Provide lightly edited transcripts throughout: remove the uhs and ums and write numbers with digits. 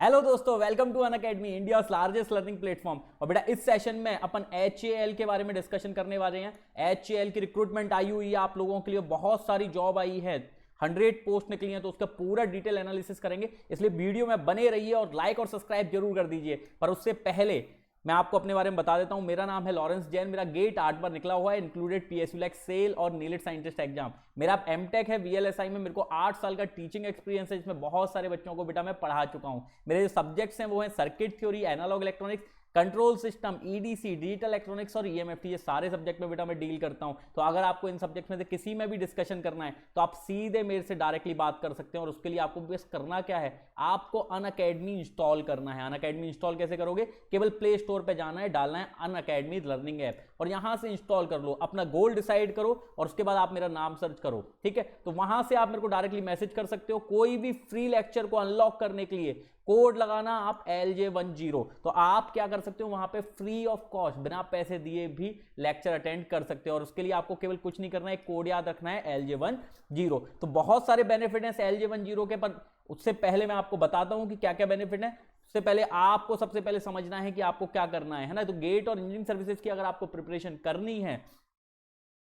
Hello दोस्तों, welcome to Unacademy, India largest learning platform. और बेटा इस सेशन में अपन HAL के बारे में डिस्कशन करने वाले हैं। HAL की रिक्रूटमेंट आई हुई है, आप लोगों के लिए बहुत सारी जॉब आई है, 100 पोस्ट निकली हैं, तो उसका पूरा डिटेल एनालिसिस करेंगे। इसलिए वीडियो में बने रहिए और लाइक और सब्सक्राइब जरूर कर दीजिए। पर उससे पहले मैं आपको अपने बारे में बता देता हूं। मेरा नाम है लॉरेंस जैन, मेरा गेट 8 बार निकला हुआ है, इंक्लूडेड PSU लाइक सेल और नीलेट साइंटिस्ट एग्जाम। मेरा MTech है VLSI में, मेरे को 8 साल का टीचिंग एक्सपीरियंस है, जिसमें बहुत सारे बच्चों को बेटा मैं पढ़ा चुका हूं। मेरे जो सब्जेक्ट्स हैं वो हैं circuit theory, analogue electronics, control system, EDC, digital electronics और EMFT। ये सारे सब्जेक्ट में बेटा मैं डील करता हूं। तो अगर आपको इन सब्जेक्ट में से किसी में भी डिस्कशन करना है तो आप सीधे मेरे से डायरेक्टली बात कर सकते हैं। और उसके लिए आपको बस करना क्या है, आपको अनअकैडमी इंस्टॉल करना है। अनअकैडमी इंस्टॉल कैसे करोगे? केवल प्ले स्टोर पे जाना है, डालना है अनअकैडमी लर्निंग ऐप और यहां से इंस्टॉल कर लो। अपना गोल डिसाइड करो और उसके बाद आप मेरा नाम सर्च करो, ठीक है? तो वहां से आप मेरे को डायरेक्टली मैसेज कर सकते हो। कोई भी फ्री लेक्चर को अनलॉक करने के लिए कोड लगाना आप LJ10। तो आप क्या कर सकते हो, वहां पे फ्री ऑफ कॉस्ट बिना पैसे दिए भी लेक्चर अटेंड कर सकते हो। और उसके लिए आपको केवल कुछ नहीं करना है, कोड याद रखना है LJ10। तो बहुत सारे बेनिफिट हैं LJ10 के, पर उससे पहले मैं आपको बताता हूं कि क्या क्या बेनिफिट है। उससे पहले आपको सबसे पहले समझना है कि आपको क्या करना है ना। तो गेट और इंजीनियरिंग सर्विसेज की अगर आपको प्रिपरेशन करनी है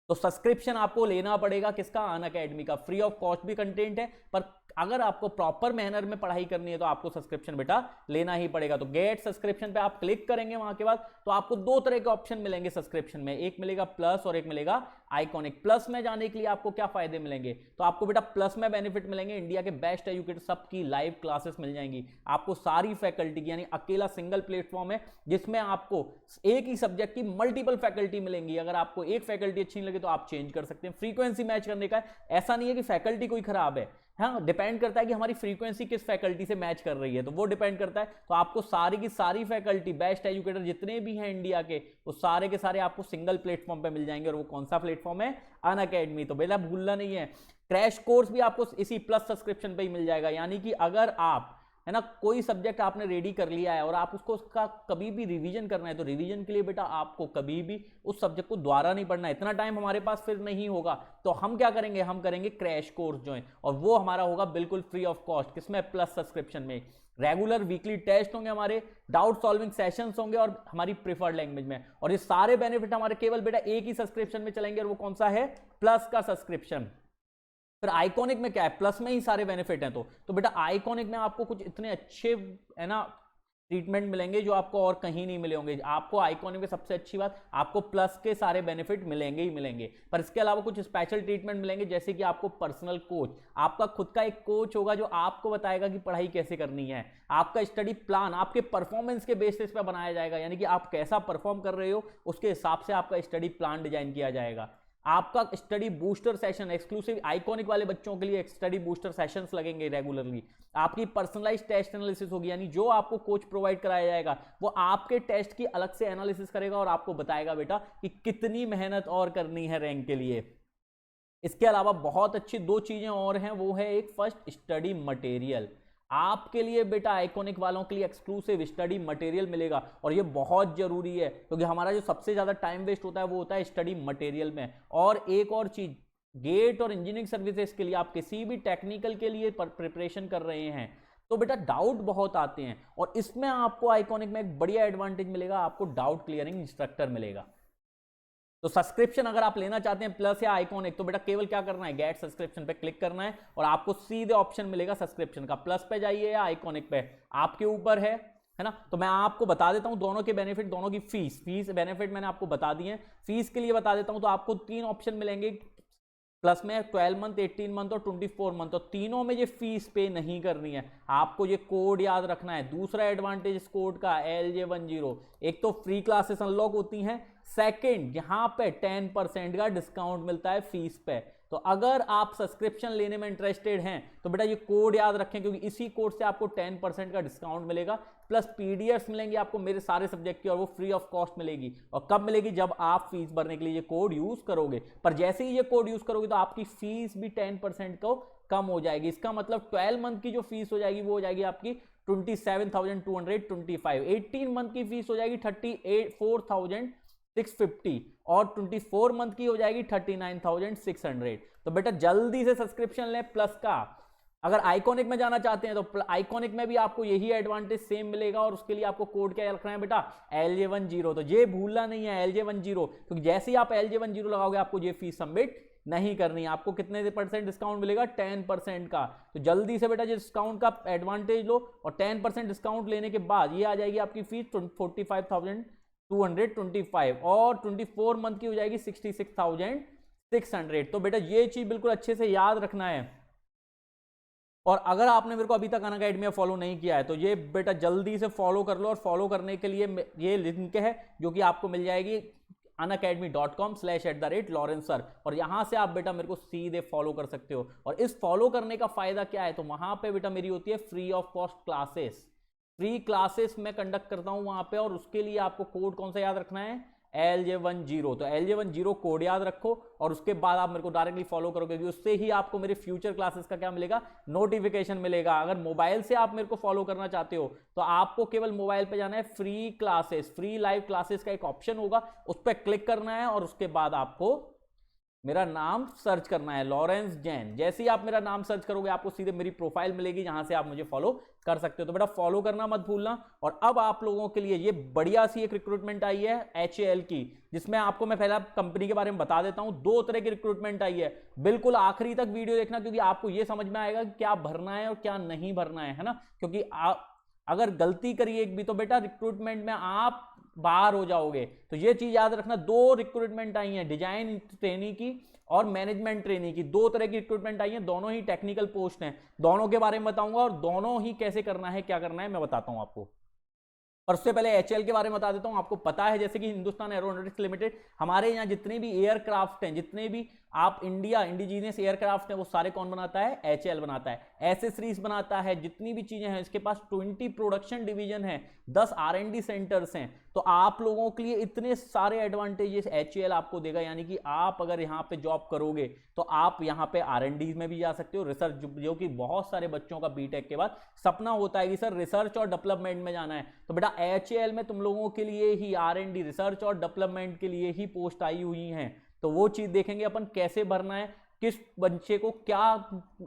तो सब्सक्रिप्शन आपको लेना पड़ेगा। किसका? अनअकैडमी का। फ्री ऑफ कॉस्ट भी कंटेंट है, पर अगर आपको प्रॉपर मैनर में पढ़ाई करनी है तो आपको सब्सक्रिप्शन बेटा लेना ही पड़ेगा। तो गेट सब्सक्रिप्शन पे आप क्लिक करेंगे, वहां के बाद तो आपको दो तरह के ऑप्शन मिलेंगे सब्सक्रिप्शन में, एक मिलेगा प्लस और एक मिलेगा आइकॉनिक। प्लस में जाने के लिए आपको क्या फायदे मिलेंगे? तो आपको बेटा प्लस में बेनिफिट मिलेंगे, इंडिया के बेस्ट एजुकेटर सबकी लाइव क्लासेस मिल जाएंगी आपको, सारी फैकल्टी की, यानी अकेला सिंगल प्लेटफॉर्म है जिसमें आपको एक ही सब्जेक्ट की मल्टीपल फैकल्टी मिलेंगी। अगर आपको एक फैकल्टी अच्छी नहीं लगे तो आप चेंज कर सकते हैं। फ्रीक्वेंसी मैच करने का ऐसा नहीं है कि फैकल्टी कोई खराब है, हाँ, डिपेंड करता है कि हमारी फ्रीक्वेंसी किस फैकल्टी से मैच कर रही है, तो वो डिपेंड करता है। तो आपको सारी की सारी फैकल्टी, बेस्ट एजुकेटर जितने भी हैं इंडिया के, वो सारे के सारे आपको सिंगल प्लेटफॉर्म पे मिल जाएंगे। और वो कौन सा प्लेटफॉर्म है? अनअकैडमी। तो बेटा भूलना नहीं है, क्रैश कोर्स भी आपको इसी प्लस सब्सक्रिप्शन पे ही मिल जाएगा। यानी कि अगर आप, है ना, कोई सब्जेक्ट आपने रेडी कर लिया है और आप उसको उसका कभी भी रिवीजन करना है, तो रिवीजन के लिए बेटा आपको कभी भी उस सब्जेक्ट को दोबारा नहीं पढ़ना है, इतना टाइम हमारे पास फिर नहीं होगा। तो हम क्या करेंगे, हम करेंगे क्रैश कोर्स ज्वाइन, और वो हमारा होगा बिल्कुल फ्री ऑफ कॉस्ट। किसमें? प्लस सब्सक्रिप्शन में। रेगुलर वीकली टेस्ट होंगे हमारे, डाउट सॉल्विंग सेशंस होंगे और हमारी प्रिफर्ड लैंग्वेज में। और ये सारे बेनिफिट हमारे केवल बेटा एक ही सब्सक्रिप्शन में चलेंगे, और वो कौन सा है? प्लस का सब्सक्रिप्शन। फिर आइकॉनिक में क्या है? प्लस में ही सारे बेनिफिट हैं। तो बेटा आइकॉनिक में आपको कुछ इतने अच्छे, है ना, ट्रीटमेंट मिलेंगे जो आपको और कहीं नहीं मिले होंगे। आपको आइकॉनिक में सबसे अच्छी बात, आपको प्लस के सारे बेनिफिट मिलेंगे ही मिलेंगे, पर इसके अलावा कुछ स्पेशल ट्रीटमेंट मिलेंगे, जैसे कि आपको पर्सनल कोच, आपका खुद का एक कोच होगा जो आपको बताएगा कि पढ़ाई कैसे करनी है। आपका स्टडी प्लान आपके परफॉर्मेंस के बेसिस पे बनाया जाएगा, यानी कि आप कैसा परफॉर्म कर रहे हो उसके हिसाब से आपका स्टडी प्लान डिजाइन किया जाएगा। आपका study booster session, exclusive iconic वाले बच्चों के लिए स्टडी बूस्टर सेशंस लगेंगे रेगुलरली। आपकी पर्सनलाइज्ड टेस्ट एनालिसिस होगी, यानी जो आपको कोच प्रोवाइड कराया जाएगा वो आपके टेस्ट की अलग से एनालिसिस करेगा और आपको बताएगा बेटा कि कितनी मेहनत और करनी है रैंक के लिए। इसके अलावा बहुत अच्छी दो चीजें और हैं, वो है एक फर्स्ट स्टडी मटेरियल। आपके लिए बेटा आइकॉनिक वालों के लिए एक्सक्लूसिव स्टडी मटेरियल मिलेगा, और ये बहुत जरूरी है क्योंकि हमारा जो सबसे ज्यादा टाइम वेस्ट होता है वो होता है स्टडी मटेरियल में। और एक और चीज, गेट और इंजीनियरिंग सर्विसेज के लिए, आप किसी भी टेक्निकल के लिए प्रिपरेशन कर रहे हैं तो बेटा डाउट बहुत आते हैं, और इसमें आपको आइकॉनिक में एक बढ़िया एडवांटेज मिलेगा, आपको डाउट क्लियरिंग इंस्ट्रक्टर मिलेगा। तो सब्सक्रिप्शन अगर आप लेना चाहते हैं प्लस या आइकॉनिक, तो बेटा केवल क्या करना है, गेट सब्सक्रिप्शन पे क्लिक करना है और आपको सीधे ऑप्शन मिलेगा सब्सक्रिप्शन का। प्लस पे जाइए या आइकॉनिक पे, आपके ऊपर है ना। तो मैं आपको बता देता हूं दोनों के बेनिफिट, दोनों की फीस बेनिफिट मैंने आपको बता दिए। फीस के लिए बता देता हूं, तो आपको 3 ऑप्शन मिलेंगे प्लस में, 12 मंथ, 18 मंथ और 24 मंथ। तो तीनों में ये फीस पे नहीं करनी है, आपको ये कोड याद रखना है। दूसरा एडवांटेज इस कोड का LJ10, एक तो फ्री क्लासेस अनलॉक होती हैं, सेकंड यहां पे 10% का डिस्काउंट मिलता है फीस पे। तो अगर आप सब्सक्रिप्शन लेने में इंटरेस्टेड हैं तो बेटा ये कोड याद रखें, क्योंकि इसी कोड से आपको 10% का डिस्काउंट मिलेगा, प्लस पीडीएफ मिलेंगे आपको मेरे सारे सब्जेक्ट की, और वो फ्री ऑफ कॉस्ट मिलेगी। और कब मिलेगी? जब आप फीस भरने के लिए ये कोड यूज करोगे। पर जैसे ही ये कोड यूज करोगे तो आपकी फीस भी 10% को कम हो जाएगी। इसका मतलब 12 मंथ की जो फीस हो जाएगी वो हो जाएगी आपकी 27,225। 18 मंथ की फीस हो जाएगी 34,650 और 24 मंथ की हो जाएगी 39,600। तो बेटा जल्दी से सब्सक्रिप्शन लें प्लस का, अगर आइकॉनिक में जाना चाहते हैं तो आइकॉनिक में भी आपको यही एडवांटेज सेम मिलेगा, और उसके लिए आपको कोड क्या रखना है बेटा, LJ10। तो ये भूलना नहीं है LJ10, क्योंकि जैसे ही आप LJ10 लगाओगे आपको ये फीस सबमिट नहीं करनी है। आपको कितने % डिस्काउंट मिलेगा, 10% का। तो जल्दी से बेटा डिस्काउंट का एडवांटेज लो, और 10% डिस्काउंट लेने के बाद ये आ जाएगी आपकी फीस 45,225, और 24 मंथ की हो जाएगी 66,600। तो बेटा ये चीज बिल्कुल अच्छे से याद रखना है। और अगर आपने मेरे को अभी तक अनअकैडमी फॉलो नहीं किया है तो ये बेटा जल्दी से फॉलो कर लो, और फॉलो करने के लिए ये लिंक है जो कि आपको मिल जाएगी unacademy.com/@lawrence sir, और यहां से आप बेटा मेरे को सीधे फॉलो कर सकते हो। और इस फॉलो करने का फायदा क्या है, तो वहां पे बेटा मेरी होती है free of cost classes. Free classes मैं कंडक्ट करता हूं वहां पे, और उसके लिए आपको कोड कौन सा याद रखना है, LJ10। तो LJ10 कोड याद रखो, और उसके बाद आप मेरे को डायरेक्टली फॉलो करोगे, उससे ही आपको मेरे फ्यूचर क्लासेस का क्या मिलेगा, नोटिफिकेशन मिलेगा। अगर मोबाइल से आप मेरे को फॉलो करना चाहते हो तो आपको केवल मोबाइल पे जाना है, free classes, free live classes का एक ऑप्शन होगा, उस पर क्लिक करना है, और उसके बाद आपको मेरा नाम सर्च करना है, लॉरेंस जैन। जैसे ही आप मेरा नाम सर्च करोगे आपको सीधे मेरी प्रोफाइल मिलेगी, जहां से आप मुझे फॉलो कर सकते हो। तो बेटा फॉलो करना मत भूलना। और अब आप लोगों के लिए ये बढ़िया सी एक रिक्रूटमेंट आई है HAL की, जिसमें आपको मैं पहला कंपनी के बारे में बता देता हूं। 2 तरह की रिक्रूटमेंट आई है, बिल्कुल आखिरी तक वीडियो देखना, क्योंकि आपको ये समझ में आएगा कि क्या भरना है और क्या नहीं भरना है ना। क्योंकि अगर गलती करिए एक भी तो बेटा रिक्रूटमेंट में आप बाहर हो जाओगे। तो ये चीज याद रखना, 2 रिक्रूटमेंट आई हैं, डिजाइन ट्रेनी की और मैनेजमेंट ट्रेनी की। 2 तरह की रिक्रूटमेंट आई हैं, दोनों ही टेक्निकल पोस्ट हैं। दोनों के बारे में बताऊंगा, और दोनों ही कैसे करना है, क्या करना है, मैं बताता हूं आपको। और उससे पहले HAL के बारे में बता देता हूं। आपको पता है जैसे कि हिंदुस्तान एरोनॉटिक्स लिमिटेड, हमारे यहाँ जितने भी एयरक्राफ्ट हैं, जितने भी आप इंडिजीनियस एयरक्राफ्ट हैं, वो सारे कौन बनाता है, HAL बनाता है। एसेसरीज बनाता है, जितनी भी चीजें हैं इसके पास 20 प्रोडक्शन डिवीजन है, 10 R&D सेंटर्स हैं। तो आप लोगों के लिए इतने सारे एडवांटेजेस HAL आपको देगा, यानी कि आप अगर यहाँ पे जॉब करोगे तो आप यहाँ पे R&D में भी जा सकते हो, रिसर्च, जो कि बहुत सारे बच्चों का बीटेक के बाद सपना होता है कि सर रिसर्च और डेवलपमेंट में जाना है। तो बेटा HAL में तुम लोगों के लिए ही R&D, रिसर्च और डेवलपमेंट के लिए ही पोस्ट आई हुई हैं। तो वो चीज देखेंगे अपन, कैसे भरना है, किस बच्चे को क्या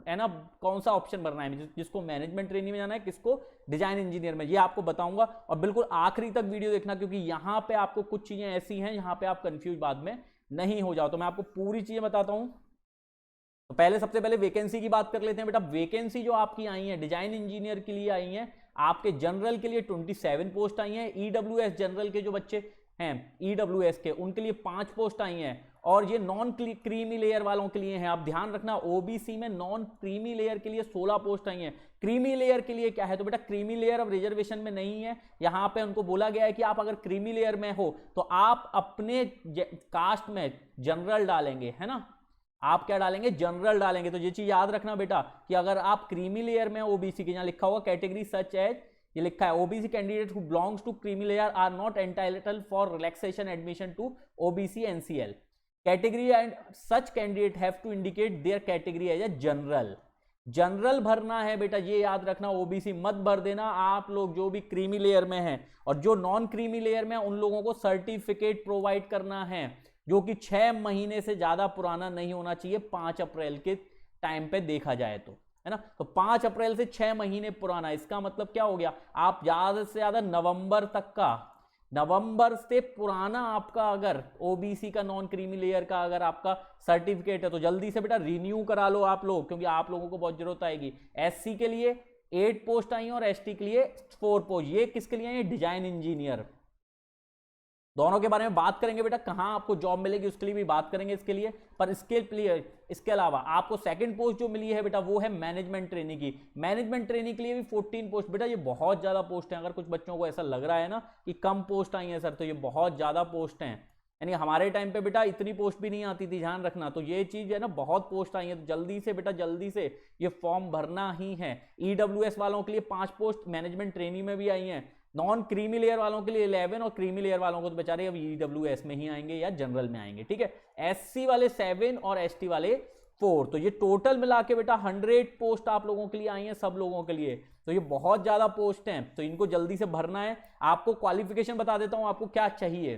है ना, कौन सा ऑप्शन भरना है, जिसको मैनेजमेंट ट्रेनिंग में जाना है, किसको डिजाइन इंजीनियर में, ये आपको बताऊंगा। और बिल्कुल आखिरी तक वीडियो देखना, क्योंकि यहां पे आपको कुछ चीजें ऐसी हैं यहां पे आप कंफ्यूज बाद में नहीं हो जाओ। तो मैं आपको पूरी चीजें बताता हूं। तो पहले सबसे पहले वैकेंसी की बात कर लेते हैं बेटा। वैकेंसी जो आपकी आई है डिजाइन इंजीनियर के लिए आई है, आपके जनरल के लिए 27 पोस्ट आई हैं। EWS जनरल के जो बच्चे हैं EWS के, उनके लिए 5 पोस्ट आई हैं। और ये नॉन क्रीमी लेयर वालों के लिए हैं। आप ध्यान रखना, OBC में नॉन क्रीमी लेयर के लिए 16 पोस्ट आई हैं। क्रीमी लेयर के लिए क्या है, तो बेटा क्रीमी लेयर अब रिजर्वेशन में नहीं है। यहां पे उनको बोला गया है कि आप अगर क्रीमी लेयर में हो तो आप अपने कास्ट में जनरल डालेंगे, है ना, आप क्या डालेंगे, जनरल डालेंगे। तो ये चीज याद रखना बेटा कि अगर आप क्रीमी लेयर में OBC के, यहां लिखा हुआ कैटेगरी सच एज, ये लिखा है OBC candidate who belongs to creamy layer are not entitled for relaxation admission to OBC NCL category, and such candidate have to indicate their category as a general. General भरना है बेटा, ये याद रखना, OBC मत भर देना। आप लोग जो भी क्रीमी लेयर में हैं और जो नॉन क्रीमी लेयर में, उन लोगों को सर्टिफिकेट प्रोवाइड करना है, जो कि 6 महीने से ज्यादा पुराना नहीं होना चाहिए 5 अप्रैल के टाइम पे देखा जाए तो, है ना। तो 5 अप्रैल से 6 महीने पुराना, इसका मतलब क्या हो गया, आप ज्यादा से ज्यादा नवंबर तक का, नवंबर से पुराना आपका अगर OBC का नॉन क्रीमी लेयर का अगर आपका सर्टिफिकेट है तो जल्दी से बेटा रिन्यू करा लो आप लोग, क्योंकि आप लोगों को बहुत जरूरत आएगी। SC के लिए 8 पोस्ट आई और ST के लिए 4 पोस्ट। ये किसके लिए है, डिजाइन इंजीनियर। दोनों के बारे में बात करेंगे बेटा, कहां आपको जॉब मिलेगी उसके लिए भी बात करेंगे इसके लिए। पर इसके अलावा आपको सेकंड पोस्ट जो मिली है बेटा वो है मैनेजमेंट ट्रेनिंग की। मैनेजमेंट ट्रेनिंग के लिए भी 14 पोस्ट। बेटा ये बहुत ज्यादा पोस्ट है। अगर कुछ बच्चों को ऐसा लग रहा है ना कि कम पोस्ट आई है सर, तो ये बहुत ज्यादा पोस्ट हैं। यानी हमारे टाइम पे बेटा इतनी पोस्ट भी नहीं आती थी, ध्यान रखना। तो ये चीज है ना, बहुत पोस्ट आई है, तो जल्दी से बेटा जल्दी से ये फॉर्म भरना ही है। EWS वालों के लिए 5 पोस्ट मैनेजमेंट ट्रेनिंग में भी आई हैं। नॉन क्रीमी लेयर वालों के लिए 11 और क्रीमी लेयर वालों को तो बेचारे अब EWS में ही आएंगे या जनरल में आएंगे, ठीक है। SC वाले 7 और ST वाले 4। तो ये टोटल मिला के बेटा 100 पोस्ट आप लोगों के लिए आई हैं, सब लोगों के लिए। तो ये बहुत ज्यादा पोस्ट हैं, तो इनको जल्दी से भरना है। आपको क्वालिफिकेशन बता देता हूं आपको क्या चाहिए।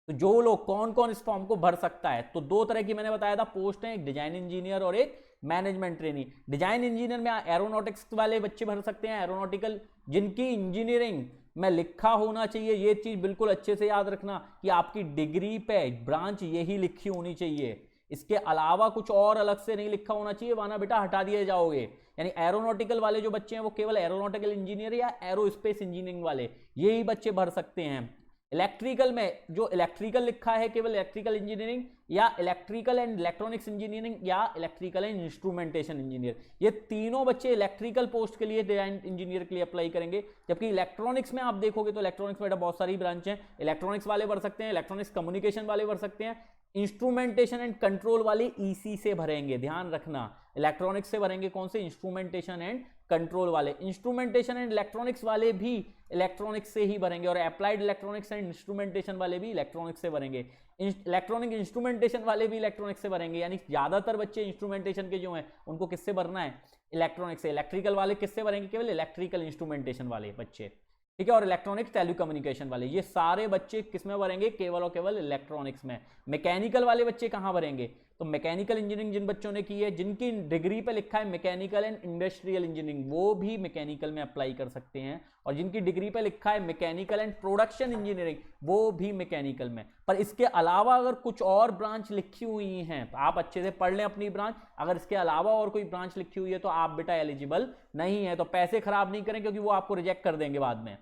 तो जो लोग कौन कौन इस फॉर्म को भर सकता है, तो 2 तरह की मैंने बताया था पोस्ट है, एक डिजाइन इंजीनियर और एक मैनेजमेंट ट्रेनी। डिजाइन इंजीनियर में एरोनॉटिक्स वाले बच्चे भर सकते हैं, एरोनॉटिकल जिनकी इंजीनियरिंग में लिखा होना चाहिए, ये चीज बिल्कुल अच्छे से याद रखना कि आपकी डिग्री पे ब्रांच यही लिखी होनी चाहिए, इसके अलावा कुछ और अलग से नहीं लिखा होना चाहिए, वरना बेटा हटा दिए जाओगे। यानी एरोनॉटिकल वाले जो बच्चे हैं वो केवल एरोनॉटिकल इंजीनियर या एरोस्पेस इंजीनियरिंग वाले यही बच्चे भर सकते हैं। इलेक्ट्रिकल में जो इलेक्ट्रिकल लिखा है केवल इलेक्ट्रिकल इंजीनियरिंग या इलेक्ट्रिकल एंड इलेक्ट्रॉनिक्स इंजीनियरिंग या इलेक्ट्रिकल एंड इंस्ट्रूमेंटेशन इंजीनियर, ये तीनों बच्चे इलेक्ट्रिकल पोस्ट के लिए डिजाइन इंजीनियर के लिए अप्लाई करेंगे। जबकि इलेक्ट्रॉनिक्स में आप देखोगे तो इलेक्ट्रॉनिक्स में बहुत सारी ब्रांच हैं, इलेक्ट्रॉनिक्स वाले भर सकते हैं, इलेक्ट्रॉनिक्स कम्युनिकेशन वाले भर सकते हैं, इंस्ट्रूमेंटेशन एंड कंट्रोल वाले ईसी से भरेंगे, ध्यान रखना। इलेक्ट्रॉनिक्स से भरेंगे कौन से? इंस्ट्रूमेंटेशन एंड कंट्रोल वाले। इंस्ट्रूमेंटेशन एंड इलेक्ट्रॉनिक्स वाले भी इलेक्ट्रॉनिक्स से ही भरेंगे और अप्लाइड इलेक्ट्रॉनिक्स एंड इंस्ट्रूमेंटेशन वाले भी इलेक्ट्रॉनिक्स से भरेंगे। इलेक्ट्रॉनिक इंस्ट्रूमेंटेशन वाले भी इलेक्ट्रॉनिक्स से भरेंगे। यानी ज्यादातर बच्चे इंस्ट्रूमेंटेशन के जो हैं उनको किससे भरना है? इलेक्ट्रॉनिक्स से। इलेक्ट्रिकल वाले किससे भरेंगे? केवल इलेक्ट्रिकल इंस्ट्रूमेंटेशन वाले बच्चे, ठीक है। और इलेक्ट्रॉनिक्स टेलीकम्युनिकेशन वाले, ये सारे बच्चे किस में भरेंगे? केवल और केवल इलेक्ट्रॉनिक्स में। मैकेनिकल वाले बच्चे कहां भरेंगे? तो मैकेनिकल इंजीनियरिंग जिन बच्चों ने की है, जिनकी डिग्री पे लिखा है मैकेनिकल एंड इंडस्ट्रियल इंजीनियरिंग, वो भी मैकेनिकल में अप्लाई कर सकते हैं। और जिनकी डिग्री पे लिखा है मैकेनिकल एंड प्रोडक्शन इंजीनियरिंग, वो भी मैकेनिकल में। पर इसके अलावा अगर कुछ और ब्रांच लिखी हुई हैं तो आप अच्छे से पढ़ लें अपनी ब्रांच। अगर इसके अलावा और कोई ब्रांच लिखी हुई है तो आप बेटा एलिजिबल नहीं है। तो पैसे खराब नहीं करें क्योंकि वो आपको रिजेक्ट कर देंगे बाद में।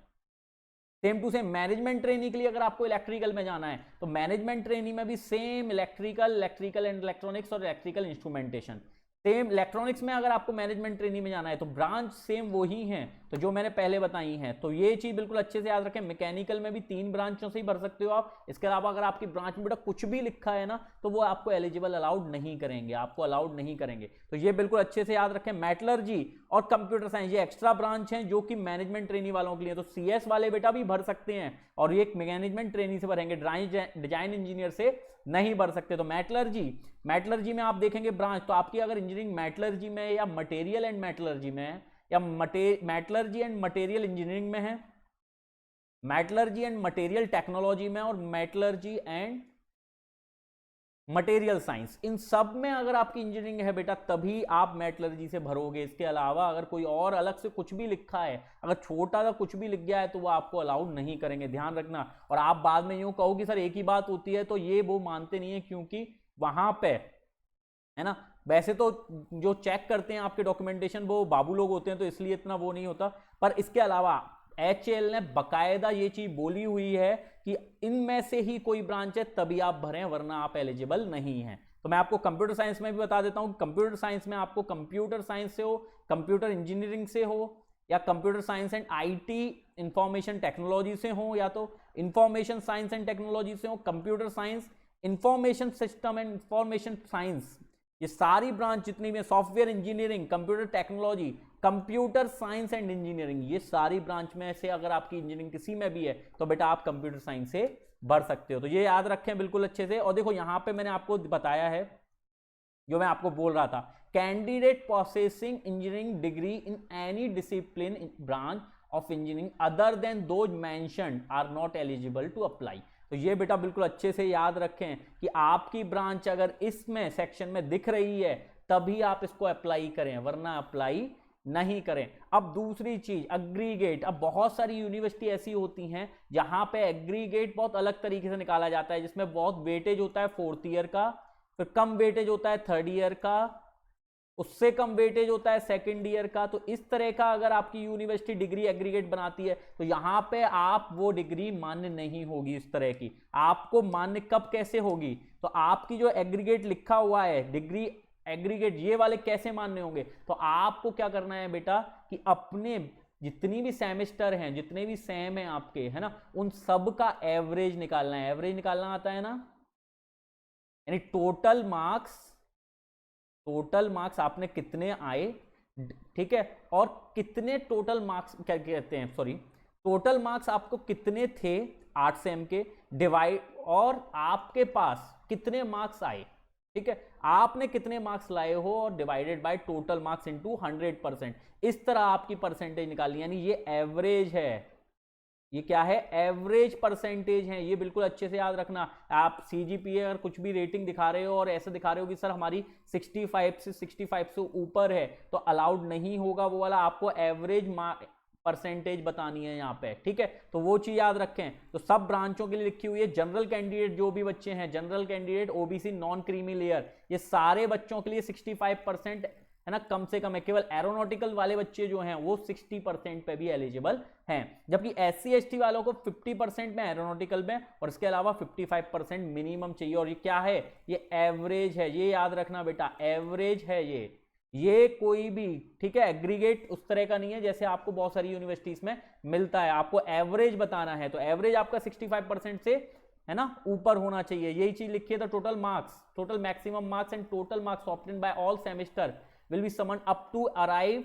Same to same management trainee के लिए अगर आपको इलेक्ट्रिकल में जाना है तो मैनेजमेंट ट्रेनी में भी सेम इलेक्ट्रिकल एंड इलेक्ट्रॉनिक्स और इलेक्ट्रिकल इंस्ट्रूमेंटेशन सेम। इलेक्ट्रॉनिक्स में अगर आपको मैनेजमेंट ट्रेनी में जाना है तो ब्रांच सेम वही हैं तो जो मैंने पहले बताई हैं। तो ये चीज बिल्कुल अच्छे से याद रखें। मैकेनिकल में भी 3 ब्रांचों से ही भर सकते हो आप। इसके अलावा अगर आपकी ब्रांच में बेटा कुछ भी लिखा है ना तो वो आपको एलिजिबल अलाउड नहीं करेंगे, आपको अलाउड नहीं करेंगे। तो ये बिल्कुल अच्छे से याद रखें। मेटलर्जी और कंप्यूटर साइंस ये एक्स्ट्रा ब्रांच हैं जो कि मैनेजमेंट ट्रेनी वालों के लिए। तो सीएस वाले बेटा भी भर सकते हैं और ये मैनेजमेंट ट्रेनी से भरेंगे, डिजाइन इंजीनियर से नहीं भर सकते। तो मेटलर्जी में आप देखेंगे ब्रांच, तो आपकी अगर इंजीनियरिंग मेटलर्जी में या मटेरियल एंड मेटलर्जी में है या मेटलर्जी एंड मटेरियल इंजीनियरिंग में है, मेटलर्जी एंड मटेरियल टेक्नोलॉजी में और मेटलर्जी एंड मटेरियल साइंस, इन सब में अगर आपकी इंजीनियरिंग है बेटा तभी आप मेटलर्जी से भरोगे। इसके अलावा अगर कोई और अलग से कुछ भी लिखा है, अगर छोटा सा कुछ भी लिख गया है तो वो आपको अलाउड नहीं करेंगे, ध्यान रखना। और आप बाद में यूं कहो कि सर एक ही बात होती है, तो ये वो मानते नहीं है क्योंकि वहां पे है ना, वैसे तो जो चेक करते हैं आपके डॉक्यूमेंटेशन वो बाबू लोग होते हैं तो इसलिए इतना वो नहीं होता। पर इसके अलावा HAL ने बकायदा ये चीज बोली हुई है कि इनमें से ही कोई ब्रांच है तभी आप भरें, वरना आप एलिजिबल नहीं हैं। तो मैं आपको कंप्यूटर साइंस में भी बता देता हूं। कंप्यूटर साइंस में आपको कंप्यूटर साइंस से हो, कंप्यूटर इंजीनियरिंग से हो या computer science and IT information technology से हो या तो इंफॉर्मेशन साइंस एंड टेक्नोलॉजी से हो, computer science, information system and information science, ये सारी ब्रांच जितनी भी, software engineering, computer technology, computer science and engineering, ये सारी ब्रांच में से अगर आपकी इंजीनियरिंग किसी में भी है तो बेटा आप कंप्यूटर साइंस से भर सकते हो। तो ये याद रखें बिल्कुल अच्छे से। और देखो यहां पे मैंने आपको बताया है जो मैं आपको बोल रहा था, candidate processing engineering degree in any discipline branch of engineering other than those mentioned are not eligible to apply. तो ये बेटा बिल्कुल अच्छे से याद रखें कि आपकी ब्रांच अगर इसमें सेक्शन में दिख रही है तभी आप इसको अप्लाई करें, वरना अप्लाई नहीं करें। अब दूसरी चीज एग्रीगेट। अब बहुत सारी यूनिवर्सिटी ऐसी होती हैं जहां पे एग्रीगेट बहुत अलग तरीके से निकाला जाता है, जिसमें बहुत वेटेज होता है 4th ईयर का, फिर कम वेटेज होता है 3rd ईयर का, उससे कम वेटेज होता है 2nd ईयर का। तो इस तरह का अगर आपकी यूनिवर्सिटी डिग्री एग्रीगेट बनाती है तो यहां पे आप वो डिग्री मान्य नहीं होगी। इस तरह की आपको मान्य कब कैसे होगी? तो आपकी जो एग्रीगेट लिखा हुआ है डिग्री एग्रीगेट, ये वाले कैसे मान्य होंगे? तो आपको क्या करना है बेटा कि अपने जितनी भी सेमेस्टर हैं, जितने भी सेम हैं आपके, है ना, उन सब का एवरेज निकालना है। एवरेज निकालना आता है ना, यानी टोटल मार्क्स आपने कितने आए, ठीक है, और कितने टोटल मार्क्स क्या कहते हैं, सॉरी, टोटल मार्क्स आपको कितने थे 8 सेम के, डिवाइड, और आपके पास कितने मार्क्स आए, ठीक है, आपने कितने मार्क्स लाए हो और divided by total marks into 100%। इस तरह आपकी परसेंटेज निकालनी, यानी ये एवरेज है, ये क्या है, एवरेज परसेंटेज है, ये बिल्कुल अच्छे से याद रखना। आप सीजीपीए अगर कुछ भी रेटिंग दिखा रहे हो और ऐसे दिखा रहे हो कि सर हमारी 65 से ऊपर है, तो अलाउड नहीं होगा वो वाला, आपको एवरेज परसेंटेज बतानी है यहाँ पे, ठीक है। तो वो चीज याद रखें। तो सब ब्रांचों के लिए लिखी हुई है। जनरल कैंडिडेट जो भी बच्चे हैं, general candidate, OBC, non creamy layer, ये सारे बच्चों के लिए 65% है ना, कम से कम है। केवल एरोनॉटिकल वाले बच्चे जो हैं वो 60% पे भी एलिजिबल हैं, जबकि SC ST वालों को 50% में एरोनॉटिकल में और इसके अलावा 55% मिनिमम चाहिए। और ये क्या है, ये एवरेज है, ये याद रखना बेटा, एवरेज है ये कोई भी, ठीक है, एग्रीगेट उस तरह का नहीं है जैसे आपको बहुत सारी यूनिवर्सिटीज में मिलता है। आपको एवरेज बताना है, तो एवरेज आपका 65% से है ना ऊपर होना चाहिए, यही चीज लिखिए। तो total marks, total maximum marks and total marks obtained by all semester will be summoned up to arrive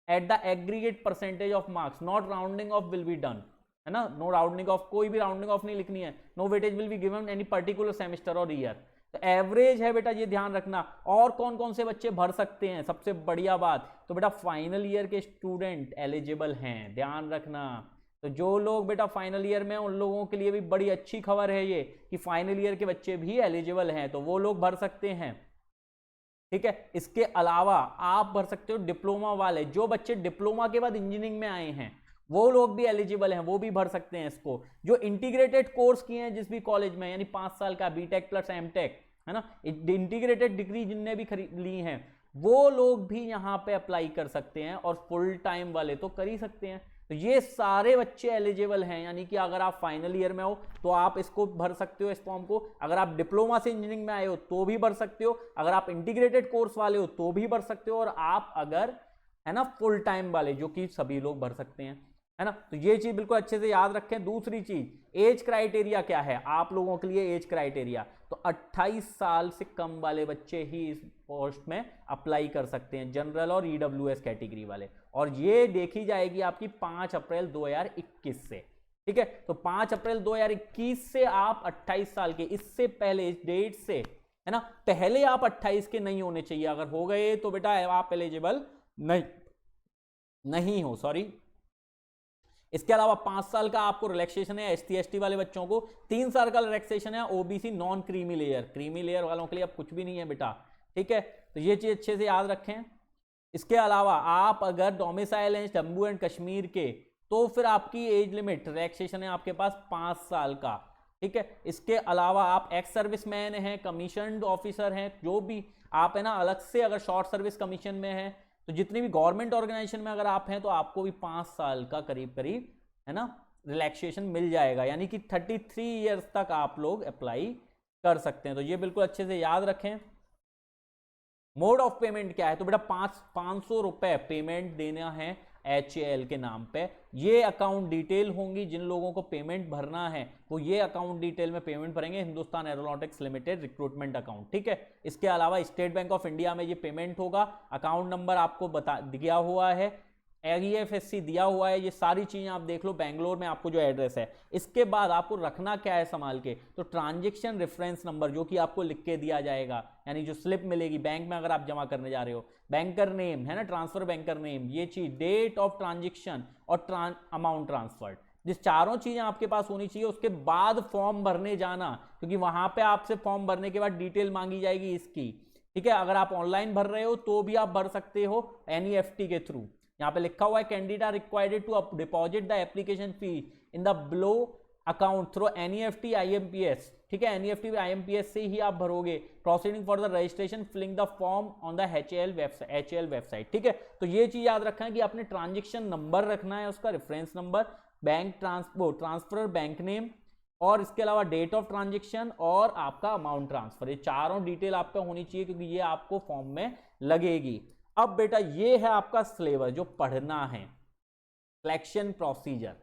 at the aggregate percentage of marks, not rounding off will be done, है ना, no rounding off, कोई भी rounding off नहीं लिखनी है। no weightage will be given any particular semester or year। तो average है बेटा, ये ध्यान रखना। और कौन कौन से बच्चे भर सकते हैं, सबसे बढ़िया बात, तो बेटा फाइनल ईयर के स्टूडेंट एलिजिबल हैं, ध्यान रखना। तो जो लोग बेटा फाइनल ईयर में, उन लोगों के लिए भी बड़ी अच्छी खबर है ये कि फाइनल ईयर के बच्चे भी एलिजिबल हैं, तो वो लोग भर सकते हैं, ठीक है। इसके अलावा आप भर सकते हो डिप्लोमा वाले, जो बच्चे डिप्लोमा के बाद इंजीनियरिंग में आए हैं वो लोग भी एलिजिबल हैं, वो भी भर सकते हैं इसको। जो इंटीग्रेटेड कोर्स किए हैं जिस भी कॉलेज में, यानी 5 साल का बीटेक प्लस एमटेक, है ना, इंटीग्रेटेड डिग्री जिनने भी ली हैं, वो लोग भी यहाँ पे अप्लाई कर सकते हैं, और फुल टाइम वाले तो कर ही सकते हैं। तो ये सारे बच्चे एलिजिबल हैं, यानी कि अगर आप फाइनल ईयर में हो तो आप इसको भर सकते हो, इस फॉर्म को। अगर आप डिप्लोमा से इंजीनियरिंग में आए हो तो भी भर सकते हो, अगर आप इंटीग्रेटेड कोर्स वाले हो तो भी भर सकते हो, और आप अगर है ना फुल टाइम वाले, जो कि सभी लोग भर सकते हैं, है ना। तो ये चीज बिल्कुल अच्छे से याद रखें। दूसरी चीज, एज क्राइटेरिया क्या है आप लोगों के लिए, एज क्राइटेरिया तो 28 साल से कम वाले बच्चे ही इस पोस्ट में अप्लाई कर सकते हैं, जनरल और ईडब्ल्यूएस कैटेगरी वाले। और ये देखी जाएगी आपकी 5 अप्रैल 2021 से, ठीक है। तो 5 अप्रैल 2021 से आप 28 साल के, इससे पहले इस डेट से, है ना, पहले आप 28 के नहीं होने चाहिए। अगर हो गए तो बेटा आप एलिजिबल नहीं हो, सॉरी। इसके अलावा 5 साल का आपको रिलैक्सेशन है ST ST वाले बच्चों को, 3 साल का रिलैक्सेशन है OBC non creamy layer, creamy layer वालों के लिए अब कुछ भी नहीं है बेटा, ठीक है। तो ये चीज अच्छे से याद रखें। इसके अलावा आप अगर डोमिसाइल हैं जम्मू एंड कश्मीर के, तो फिर आपकी एज लिमिट रिलैक्सेशन है आपके पास 5 साल का, ठीक है। इसके अलावा आप एक्स सर्विस मैन हैं, कमीशन्ड ऑफिसर हैं, जो भी आप है ना, अलग से अगर शॉर्ट सर्विस कमीशन में है, तो जितनी भी गवर्नमेंट ऑर्गेनाइजेशन में अगर आप हैं तो आपको भी 5 साल का करीब करीब है ना रिलैक्सेशन मिल जाएगा, यानी कि 33 ईयर्स तक आप लोग अप्लाई कर सकते हैं। तो ये बिल्कुल अच्छे से याद रखें। मोड ऑफ पेमेंट क्या है, तो बेटा 500 रुपए पेमेंट देना है HAL के नाम पे। ये अकाउंट डिटेल होंगी, जिन लोगों को पेमेंट भरना है वो ये अकाउंट डिटेल में पेमेंट भरेंगे, Hindustan aeronautics limited recruitment account, ठीक है। इसके अलावा स्टेट बैंक ऑफ इंडिया में ये पेमेंट होगा, अकाउंट नंबर आपको बता दिया हुआ है, IFSC दिया हुआ है, ये सारी चीजें आप देख लो, बेंगलोर में आपको जो एड्रेस है। इसके बाद आपको रखना क्या है संभाल के, तो ट्रांजेक्शन रेफरेंस नंबर, जो कि आपको लिख के दिया जाएगा, यानी जो स्लिप मिलेगी बैंक में अगर आप जमा करने जा रहे हो, बैंकर नेम है ना, ट्रांसफर बैंकर नेम, ये चीज, डेट ऑफ ट्रांजेक्शन और अमाउंट ट्रांसफर्ड, जिस चारों चीजें आपके पास होनी चाहिए। उसके बाद फॉर्म भरने जाना, क्योंकि वहां पे आपसे फॉर्म भरने के बाद डिटेल मांगी जाएगी इसकी, ठीक है। अगर आप ऑनलाइन भर रहे हो तो भी आप भर सकते हो NEFT के थ्रू। यहाँ पे लिखा हुआ है candidate are required to deposit the application fee in the below account through NEFT IMPS, ठीक है। NEFT IMPS से ही आप भरोगे। Proceeding for the registration filling the form on the HAL website, ठीक है। तो ये चीज याद रखना है कि आपने ट्रांजेक्शन नंबर रखना है, उसका reference number, bank transfer bank name, और इसके अलावा डेट ऑफ ट्रांजेक्शन और आपका अमाउंट ट्रांसफर, ये चारों डिटेल आप पे होनी चाहिए, क्योंकि ये आपको फॉर्म में लगेगी। अब बेटा ये है आपका सिलेबस जो पढ़ना है, सिलेक्शन प्रोसीजर,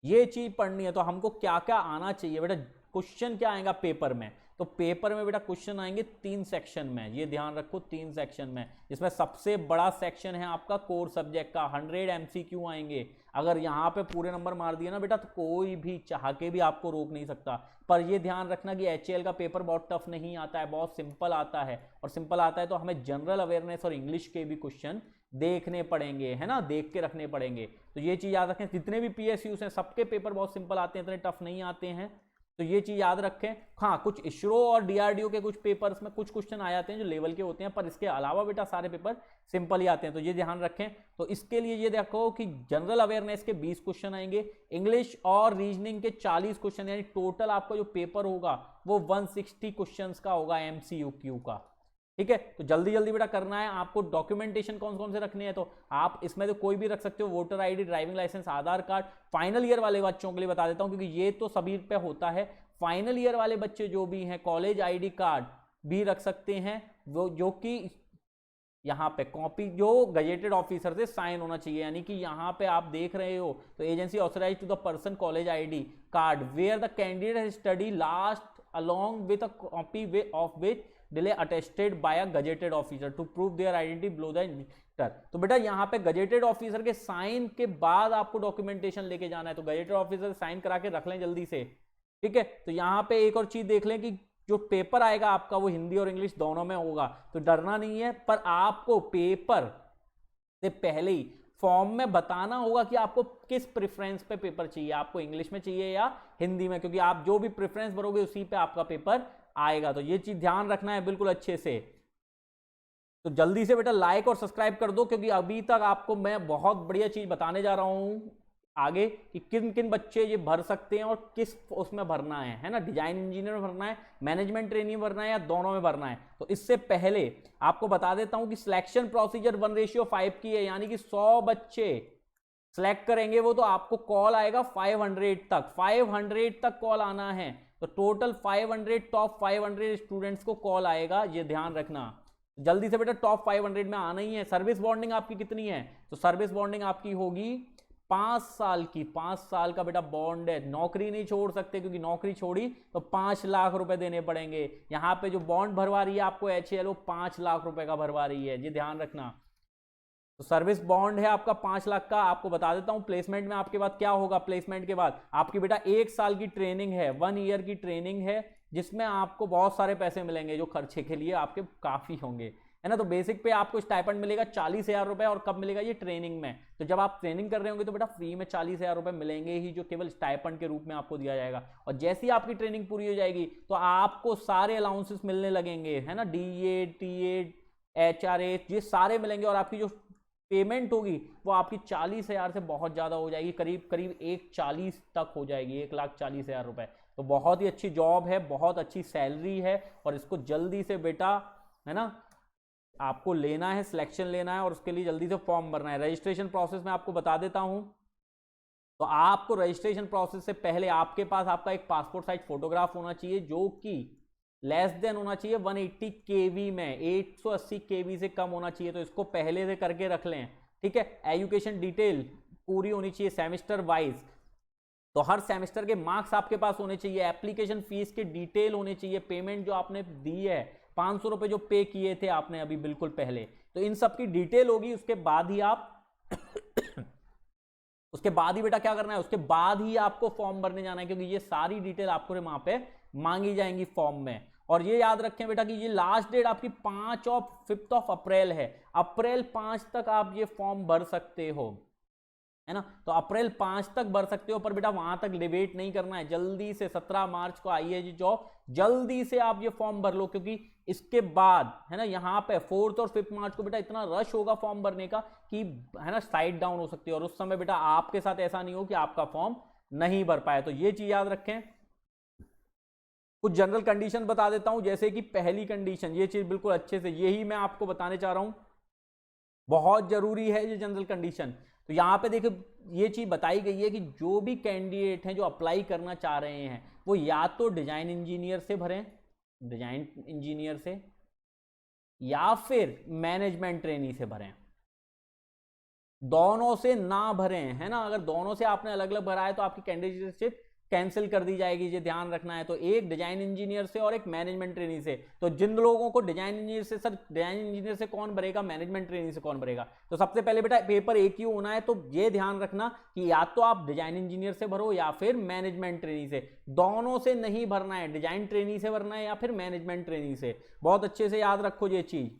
ये चीज पढ़नी है। तो हमको क्या क्या आना चाहिए बेटा, क्वेश्चन क्या आएगा पेपर में, तो पेपर में बेटा क्वेश्चन आएंगे 3 सेक्शन में, ये ध्यान रखो 3 सेक्शन में। इसमें सबसे बड़ा सेक्शन है आपका कोर सब्जेक्ट का, 100 MCQ आएंगे। अगर यहाँ पे पूरे नंबर मार दिए ना बेटा, तो कोई भी चाह के भी आपको रोक नहीं सकता। पर ये ध्यान रखना कि HAL का पेपर बहुत टफ नहीं आता है, बहुत सिंपल आता है, और सिंपल आता है तो हमें जनरल अवेयरनेस और इंग्लिश के भी क्वेश्चन देखने पड़ेंगे, है ना, देख के रखने पड़ेंगे। तो ये चीज याद रखें, जितने भी PSUs हैं सबके पेपर बहुत सिंपल आते हैं, इतने टफ नहीं आते हैं, तो ये चीज याद रखें। हाँ, कुछ इसरो और DRDO के कुछ पेपर्स में कुछ क्वेश्चन आ जाते हैं जो लेवल के होते हैं, पर इसके अलावा बेटा सारे पेपर सिंपल ही आते हैं, तो ये ध्यान रखें। तो इसके लिए ये देखो कि जनरल अवेयरनेस के 20 क्वेश्चन आएंगे, इंग्लिश और रीजनिंग के 40 क्वेश्चन, यानी टोटल आपका जो पेपर होगा वो 160 क्वेश्चन का होगा MCQ का। ठीक है, तो जल्दी जल्दी बेटा करना है आपको। डॉक्यूमेंटेशन कौन कौन से रखने हैं, तो आप इसमें तो कोई भी रख सकते हो, वोटर ID, ड्राइविंग लाइसेंस, आधार कार्ड। फाइनल ईयर वाले बच्चों के लिए बता देता हूं, क्योंकि ये तो सभी पे होता है। फाइनल ईयर वाले बच्चे जो भी हैं, कॉलेज ID कार्ड भी रख सकते हैं, वो जो कि यहाँ पे कॉपी जो गजेटेड ऑफिसर से साइन होना चाहिए, यानी कि यहाँ पे आप देख रहे हो तो agency authorise to the person college ID card where the candidate has study last along with a copy of which duly attested by a gazetted officer to prove their identity below the indicator. तो बेटा यहाँ पे gazetted officer के sign के बाद आपको documentation लेके जाना है, तो गजेटेड ऑफिसर साइन करा के रख लें जल्दी से। ठीक है, तो यहाँ पे एक और चीज देख लें कि जो पेपर आएगा आपका वो हिंदी और इंग्लिश दोनों में होगा, तो डरना नहीं है, पर आपको पेपर से पहले ही फॉर्म में बताना होगा कि आपको किस प्रेफरेंस पे पेपर चाहिए, आपको इंग्लिश में चाहिए या हिंदी में, क्योंकि आप जो भी प्रेफरेंस भरोगे उसी पे आपका पेपर आएगा। तो ये चीज ध्यान रखना है बिल्कुल अच्छे से। तो जल्दी से बेटा लाइक और सब्सक्राइब कर दो, क्योंकि अभी तक आपको मैं बहुत बढ़िया चीज बताने जा रहा हूं आगे कि किन किन बच्चे ये भर सकते हैं और किस उसमें भरना है ना, डिजाइन इंजीनियर में भरना है, मैनेजमेंट ट्रेनिंग भरना है या दोनों में भरना है। तो इससे पहले आपको बता देता हूं कि सिलेक्शन प्रोसीजर 1:5 की है, यानी कि 100 बच्चे सिलेक्ट करेंगे वो, तो आपको कॉल आएगा 500 तक कॉल आना है। तो टोटल 500 टॉप 500 स्टूडेंट्स को कॉल आएगा, ये ध्यान रखना। जल्दी से बेटा टॉप 500 में आना ही है। सर्विस बॉन्डिंग आपकी कितनी है, तो सर्विस बॉन्डिंग आपकी होगी 5 साल की। 5 साल का बेटा बॉन्ड है, नौकरी नहीं छोड़ सकते, क्योंकि नौकरी छोड़ी तो 5 लाख रुपए देने पड़ेंगे। यहां पे जो बॉन्ड भरवा रही है आपको HAL, वो 5 लाख रुपए का भरवा रही है, ये ध्यान रखना। तो सर्विस बॉन्ड है आपका 5 लाख का। आपको बता देता हूं प्लेसमेंट में आपके बाद क्या होगा। प्लेसमेंट के बाद आपकी बेटा 1 साल की ट्रेनिंग है, 1 ईयर की ट्रेनिंग है, जिसमें आपको बहुत सारे पैसे मिलेंगे जो खर्चे के लिए आपके काफी होंगे, है ना। तो बेसिक पे आपको स्टाइपेंड मिलेगा 40,000 रुपए, और कब मिलेगा, ये ट्रेनिंग में। तो जब आप ट्रेनिंग कर रहे होंगे तो बेटा फ्री में 40,000 रुपए मिलेंगे ही, जो केवल स्टाइपेंड के रूप में आपको दिया जाएगा। और जैसी आपकी ट्रेनिंग पूरी हो जाएगी तो आपको सारे अलाउंसेस मिलने लगेंगे, है ना, DA, TA, HRA, ये सारे मिलेंगे, और आपकी जो पेमेंट होगी वो आपकी 40,000 से बहुत ज्यादा हो जाएगी, करीब करीब 1,40 तक हो जाएगी, 1,40,000 रुपए। तो बहुत ही अच्छी जॉब है, बहुत अच्छी सैलरी है, और इसको जल्दी से बेटा, है ना, आपको लेना है, सिलेक्शन लेना है, और उसके लिए जल्दी से फॉर्म भरना है। रजिस्ट्रेशन प्रोसेस में आपको बता देता हूं। तो आपको रजिस्ट्रेशन प्रोसेस से पहले आपके पास आपका एक पासपोर्ट साइज फोटोग्राफ होना चाहिए, जो कि लेस देन होना चाहिए 180 KB में, 180 KB से कम होना चाहिए। तो इसको पहले से करके रख लें, ठीक है। एजुकेशन डिटेल पूरी होनी चाहिए सेमेस्टर वाइज, तो हर सेमेस्टर के मार्क्स आपके पास होने चाहिए। एप्लीकेशन फीस के डिटेल होने चाहिए, पेमेंट जो आपने दी है 500 रुपए जो पे किए थे आपने अभी बिल्कुल पहले, तो इन सब की डिटेल होगी। उसके बाद ही आप उसके बाद ही बेटा क्या करना है, उसके बाद ही आपको फॉर्म भरने जाना है, क्योंकि ये सारी डिटेल आपको वहां पे मांगी जाएंगी फॉर्म में। और ये याद रखें बेटा कि ये लास्ट डेट आपकी 5 अप्रैल है। अप्रैल 5 तक आप ये फॉर्म भर सकते हो, है ना। तो अप्रैल 5 तक भर सकते हो, पर बेटा वहां तक वेट नहीं करना है, जल्दी से 17 मार्च को आई है जी जॉब, जल्दी से आप ये फॉर्म भर लो, क्योंकि इसके बाद, है ना, यहाँ पे 4 और 5 मार्च को बेटा इतना रश होगा फॉर्म भरने का कि, है ना, साइड डाउन हो सकती है, और उस समय बेटा आपके साथ ऐसा नहीं हो कि आपका फॉर्म नहीं भर पाए। तो ये चीज याद रखें। कुछ जनरल कंडीशन बता देता हूं, जैसे कि पहली कंडीशन, ये चीज बिल्कुल अच्छे से यही मैं आपको बताने चाह रहा हूं, बहुत जरूरी है ये जनरल कंडीशन। तो यहां पे देखो ये चीज बताई गई है कि जो भी कैंडिडेट हैं जो अप्लाई करना चाह रहे हैं, वो या तो डिजाइन इंजीनियर से भरें, डिजाइन इंजीनियर से, या फिर मैनेजमेंट ट्रेनी से भरें। दोनों से ना भरें, है ना। अगर दोनों से आपने अलग अलग भरा है तो आपकी कैंडिडेटशिप कैंसिल कर दी जाएगी, ये ध्यान रखना है। तो एक डिजाइन इंजीनियर से और एक मैनेजमेंट ट्रेनी से। तो जिन लोगों को डिजाइन इंजीनियर से, सर डिजाइन इंजीनियर से कौन भरेगा, मैनेजमेंट ट्रेनी से कौन भरेगा, तो सबसे पहले बेटा पेपर एक ही होना है। तो ये ध्यान रखना कि या तो आप डिजाइन इंजीनियर से भरो या फिर मैनेजमेंट ट्रेनी से, दोनों से नहीं भरना है, डिजाइन ट्रेनी से भरना है या फिर मैनेजमेंट ट्रेनी से। बहुत अच्छे से याद रखो ये चीज।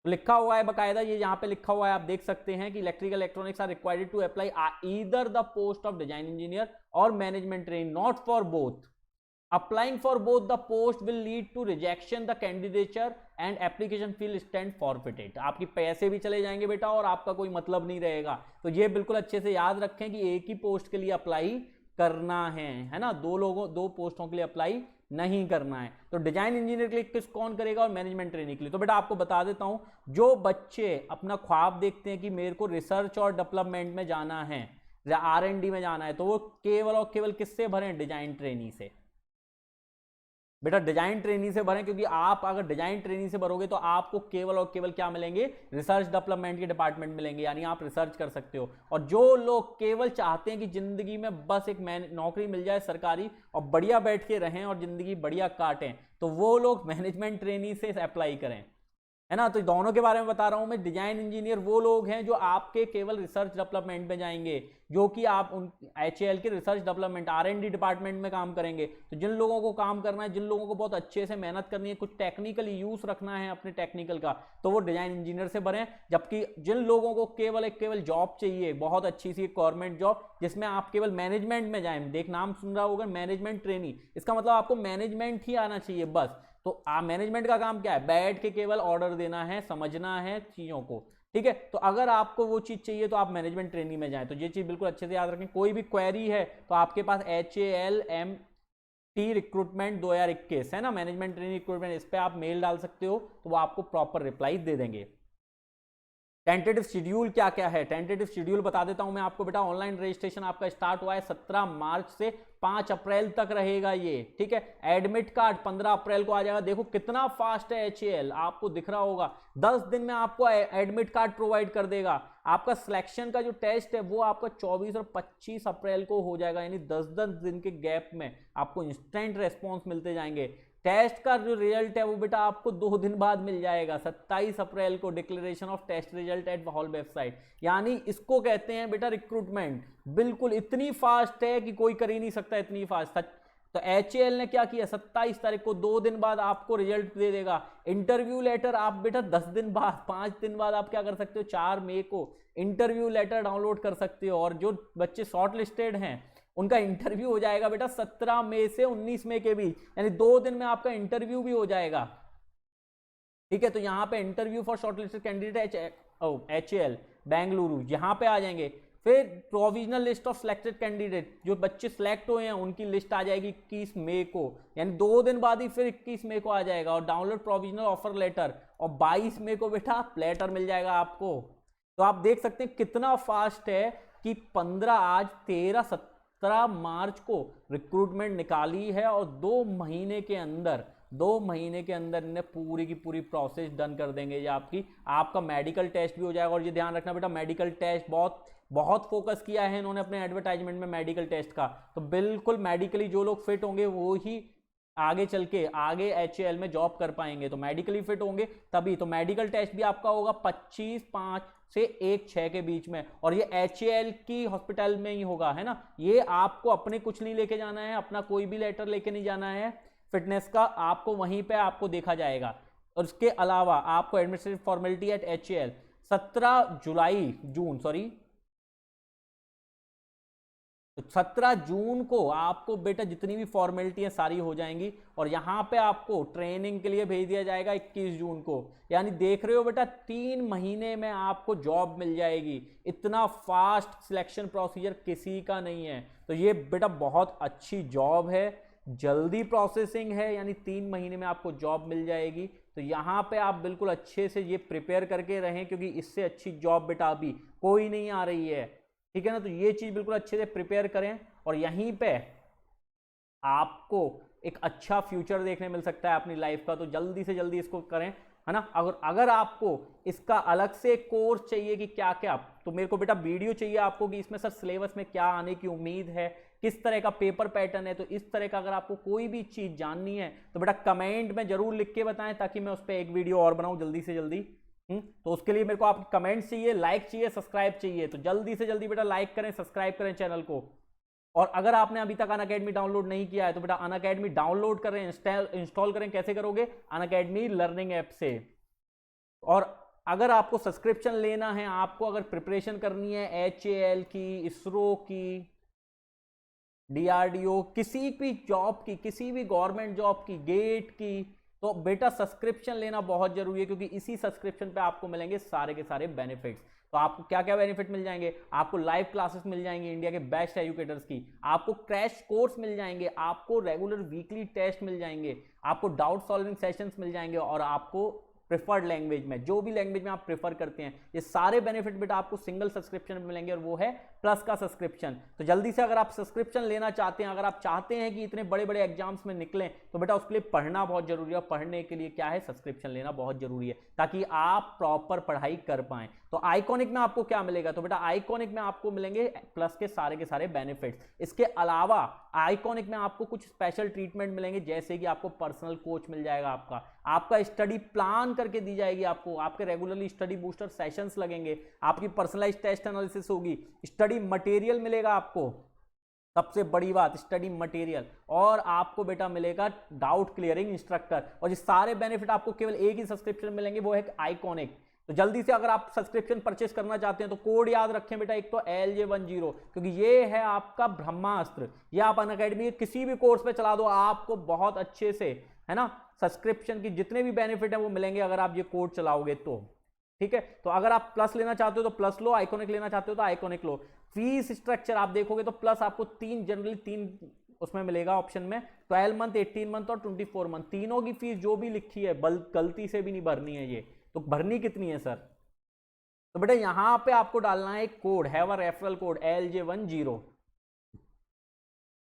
लिखा हुआ है बकायदा, ये यहाँ पे लिखा हुआ है, आप देख सकते हैं कि electrical electronics are required to apply either the post of design engineer और management training, not for both. Applying for both the post will lead to rejection the candidature and application fee stand forfeited. आपकी पैसे भी चले जाएंगे बेटा और आपका कोई मतलब नहीं रहेगा. तो ये बिल्कुल अच्छे से याद रखें कि एक ही पोस्ट के लिए अप्लाई करना है ना, दो पोस्टों के लिए अप्लाई नहीं करना है. तो डिजाइन इंजीनियर के लिए किस कौन करेगा और मैनेजमेंट ट्रेनिंग के लिए. तो बेटा आपको बता देता हूं, जो बच्चे अपना ख्वाब देखते हैं कि मेरे को रिसर्च और डेवलपमेंट में जाना है, R&D में जाना है, तो वो केवल और केवल किससे भरें, डिजाइन ट्रेनी से. बेटा डिजाइन ट्रेनी से भरें, क्योंकि आप अगर डिजाइन ट्रेनी से भरोगे तो आपको केवल और केवल क्या मिलेंगे, रिसर्च डेवलपमेंट के डिपार्टमेंट मिलेंगे, यानी आप रिसर्च कर सकते हो. और जो लोग केवल चाहते हैं कि जिंदगी में बस एक नौकरी मिल जाए सरकारी और बढ़िया बैठ के रहें और जिंदगी बढ़िया काटें, तो वो लोग मैनेजमेंट ट्रेनी से अप्लाई करें, है ना. तो दोनों के बारे में बता रहा हूं मैं. डिजाइन इंजीनियर वो लोग हैं जो आपके केवल रिसर्च डेवलपमेंट में जाएंगे, जो कि आप उन HAL के रिसर्च डेवलपमेंट R&D डिपार्टमेंट में काम करेंगे. तो जिन लोगों को काम करना है, जिन लोगों को बहुत अच्छे से मेहनत करनी है, कुछ टेक्निकल यूज रखना है अपने टेक्निकल का, तो वो डिजाइन इंजीनियर से भरें. जबकि जिन लोगों को केवल जॉब चाहिए, बहुत अच्छी सी गवर्नमेंट जॉब जिसमें आप केवल मैनेजमेंट में जाएं, देख नाम सुन रहा होगा मैनेजमेंट ट्रेनी, इसका मतलब आपको मैनेजमेंट ही आना चाहिए बस. तो मैनेजमेंट का काम क्या है, बैठ के केवल ऑर्डर देना है, समझना है चीजों को, ठीक है. तो अगर आपको वो चीज चाहिए तो आप मैनेजमेंट ट्रेनिंग में जाएं. तो ये चीज बिल्कुल अच्छे से याद रखें. कोई भी क्वेरी है तो आपके पास HALMT रिक्रूटमेंट 2021 है ना, मैनेजमेंट ट्रेनिंग रिक्रूटमेंट, इस पर आप मेल डाल सकते हो, तो वो आपको प्रॉपर रिप्लाई दे देंगे. टेंटेटिव शेड्यूल क्या क्या है, टेंटेटिव शेड्यूल बता देता हूं मैं आपको बेटा. ऑनलाइन रजिस्ट्रेशन आपका स्टार्ट हुआ है 17 मार्च से 5 अप्रैल तक रहेगा ये, ठीक है. एडमिट कार्ड 15 अप्रैल को आ जाएगा. देखो कितना फास्ट है HAL, आपको दिख रहा होगा 10 दिन में आपको एडमिट कार्ड प्रोवाइड कर देगा. आपका सिलेक्शन का जो टेस्ट है वो आपका 24 और 25 अप्रैल को हो जाएगा, यानी 10-10 दिन के गैप में आपको इंस्टेंट रेस्पॉन्स मिलते जाएंगे. टेस्ट का जो रिजल्ट है वो बेटा आपको 2 दिन बाद मिल जाएगा, 27 अप्रैल को declaration of test result at hall website. यानी इसको कहते हैं बेटा रिक्रूटमेंट. बिल्कुल इतनी फास्ट है कि कोई कर ही नहीं सकता इतनी फास्ट. तो HAL ने क्या किया, 27 तारीख को 2 दिन बाद आपको रिजल्ट दे देगा. इंटरव्यू लेटर आप बेटा 10 दिन बाद, 5 दिन बाद आप क्या कर सकते हो, 4 मई को इंटरव्यू लेटर डाउनलोड कर सकते हो. और जो बच्चे शॉर्ट लिस्टेड हैं उनका इंटरव्यू हो जाएगा बेटा 17 मई से 19 मई के बीच, यानी 2 दिन में आपका इंटरव्यू भी हो जाएगा, ठीक है. तो यहां पे interview for shortlisted candidate HAL Bengaluru, यहां पे आ जाएंगे. फिर provisional list of selected candidate, जो बच्चे सिलेक्ट हुए हैं उनकी लिस्ट आ जाएगी 21 मई को, यानी 2 दिन बाद ही फिर 21 मई को आ जाएगा. और डाउनलोड प्रोविजनल ऑफर लेटर, और 22 मई को बेटा लेटर मिल जाएगा आपको. तो आप देख सकते हैं कितना फास्ट है कि 15 आज 13 मार्च को रिक्रूटमेंट निकाली है, और 2 महीने के अंदर इन्हें पूरी की पूरी प्रोसेस डन कर देंगे. ये आपका मेडिकल टेस्ट भी हो जाएगा. और ये ध्यान रखना बेटा, मेडिकल टेस्ट बहुत फोकस किया है इन्होंने अपने एडवर्टाइजमेंट में मेडिकल टेस्ट का. तो बिल्कुल मेडिकली जो लोग फिट होंगे वो ही आगे चल के आगे HAL में जॉब कर पाएंगे. तो मेडिकली फिट होंगे तभी. तो मेडिकल टेस्ट भी आपका होगा 25/5 से 1/6 के बीच में, और ये HAL की हॉस्पिटल में ही होगा, है ना. ये आपको अपने कुछ नहीं लेके जाना है, अपना कोई भी लेटर लेके नहीं जाना है फिटनेस का, आपको वहीं पे आपको देखा जाएगा. और उसके अलावा आपको एडमिनिस्ट्रेटिव फॉर्मेलिटी एट HAL 17 जून को आपको बेटा जितनी भी फॉर्मेलिटी सारी हो जाएंगी. और यहां पे आपको ट्रेनिंग के लिए भेज दिया जाएगा 21 जून को. यानी देख रहे हो बेटा 3 महीने में आपको जॉब मिल जाएगी. इतना फास्ट सिलेक्शन प्रोसीजर किसी का नहीं है. तो ये बेटा बहुत अच्छी जॉब है, जल्दी प्रोसेसिंग है, यानी 3 महीने में आपको जॉब मिल जाएगी. तो यहां पे आप बिल्कुल अच्छे से ये प्रिपेयर करके रहें, क्योंकि इससे अच्छी जॉब बेटा अभी कोई नहीं आ रही है, ठीक है ना. तो ये चीज बिल्कुल अच्छे से प्रिपेयर करें, और यहीं पे आपको एक अच्छा फ्यूचर देखने मिल सकता है अपनी लाइफ का. तो जल्दी से जल्दी इसको करें, है ना. अगर आपको इसका अलग से कोर्स चाहिए कि क्या क्या, तो मेरे को बेटा वीडियो चाहिए आपको कि इसमें सर सिलेबस में क्या आने की उम्मीद है, किस तरह का पेपर पैटर्न है. तो इस तरह का अगर आपको कोई भी चीज जाननी है तो बेटा कमेंट में जरूर लिख के बताएं, ताकि मैं उस पर एक वीडियो और बनाऊं जल्दी से जल्दी. तो उसके लिए मेरे को आपके कमेंट्स चाहिए, लाइक चाहिए, सब्सक्राइब चाहिए. तो जल्दी से जल्दी बेटा लाइक करें, सब्सक्राइब करें चैनल को. और अगर आपने अभी तक अनअकैडमी डाउनलोड नहीं किया है तो बेटा अनअकैडमी डाउनलोड करें, इंस्टॉल करें. कैसे करोगे, अनअकैडमी लर्निंग ऐप से. और अगर आपको सब्सक्रिप्शन लेना है, आपको अगर प्रिपरेशन करनी है HAL की, इसरो की, DRDO, किसी भी जॉब की, किसी भी गवर्नमेंट जॉब की, गेट की, तो बेटा सब्सक्रिप्शन लेना बहुत जरूरी है, क्योंकि इसी सब्सक्रिप्शन पे आपको मिलेंगे सारे के सारे बेनिफिट्स। तो आपको क्या क्या बेनिफिट मिल जाएंगे? आपको लाइव क्लासेस मिल जाएंगे इंडिया के बेस्ट एजुकेटर्स की, आपको क्रैश कोर्स मिल जाएंगे, आपको रेगुलर वीकली टेस्ट मिल जाएंगे, आपको डाउट सॉल्विंग सेशंस मिल जाएंगे, और आपको प्रेफर्ड लैंग्वेज में, जो भी लैंग्वेज में आप प्रेफर करते हैं, ये सारे बेनिफिट बेटा आपको सिंगल सब्सक्रिप्शन में मिलेंगे, और वो है प्लस का सब्सक्रिप्शन। तो जल्दी से अगर आप सब्सक्रिप्शन लेना चाहते हैं, अगर आप चाहते हैं कि इतने बड़े बड़े एग्जाम्स में निकलें, तो बेटा उसके लिए पढ़ना बहुत जरूरी है, और पढ़ने के लिए क्या है, सब्सक्रिप्शन लेना बहुत जरूरी है, ताकि आप प्रॉपर पढ़ाई कर पाएं। तो आइकॉनिक में आपको क्या मिलेगा? तो बेटा आइकॉनिक में आपको मिलेंगे प्लस के सारे बेनिफिट्स। इसके अलावा आइकॉनिक में आपको कुछ स्पेशल ट्रीटमेंट मिलेंगे, जैसे कि आपको पर्सनल कोच मिल जाएगा, आपका स्टडी प्लान करके दी जाएगी, आपके रेगुलरली स्टडी बूस्टर सेशंस लगेंगे, आपकी पर्सनलाइज्ड टेस्ट एनालिसिस होगी, स्टडी मटेरियल मिलेगा आपको, सबसे बड़ी बात स्टडी मटेरियल, और आपको बेटा मिलेगा डाउट क्लियरिंग इंस्ट्रक्टर। और ये सारे बेनिफिट आपको केवल एक ही सब्सक्रिप्शन मिलेंगे, वो है आइकॉनिक। तो जल्दी से अगर आप सब्सक्रिप्शन परचेस करना चाहते हैं तो कोड याद रखें बेटा, एक तो LJ10, क्योंकि ये है आपका ब्रह्मास्त्र। ये आप अनअकैडमी के किसी भी कोर्स पे चला दो, आपको बहुत अच्छे से, है ना, सब्सक्रिप्शन की जितने भी बेनिफिट हैं वो मिलेंगे अगर आप ये कोड चलाओगे तो। ठीक है, तो अगर आप प्लस लेना चाहते हो तो प्लस लो, आइकॉनिक लेना चाहते हो तो आइकॉनिक लो। फीस स्ट्रक्चर आप देखोगे तो प्लस आपको जनरली तीन उसमें मिलेगा ऑप्शन में, 12 मंथ, 18 मंथ और 24 मंथ। तीनों की फीस जो भी लिखी है गलती से भी नहीं भरनी है। ये तो भरनी कितनी है सर? तो बेटा यहां पे आपको डालना है एक code, have a referral code LJ10,